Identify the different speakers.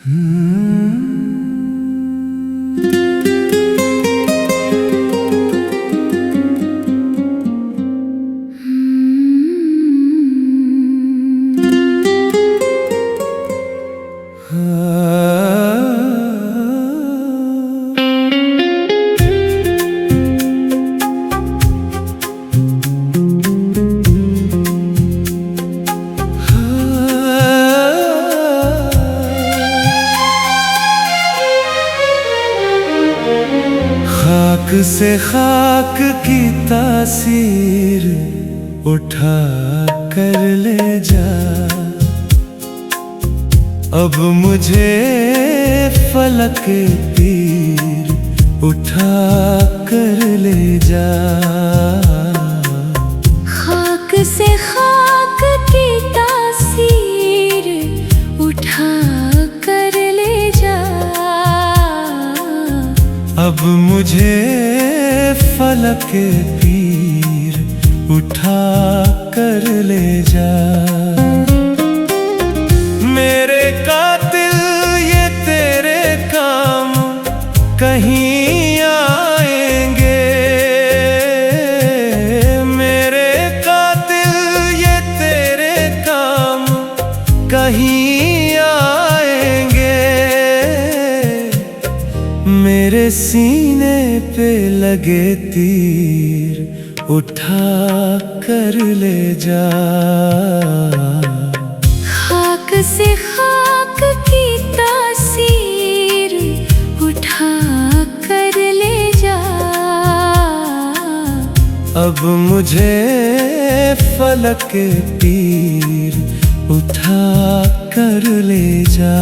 Speaker 1: खाक से खाक की तासीर उठा कर ले जा। अब मुझे फलक तीर उठा कर ले जा।
Speaker 2: खाक से खाक की तासीर उठा कर ले जा।
Speaker 1: अब मुझे फलक तीर उठा कर ले जा। मेरे कातिल ये तेरे काम कहीं आएंगे। मेरे कातिल ये तेरे काम कहीं आएंगे। मेरे सीने पे लगे तीर उठा कर ले जा।
Speaker 2: खाक से खाक की तासीर उठा कर ले जा।
Speaker 1: अब मुझे फलक तीर उठा कर ले जा।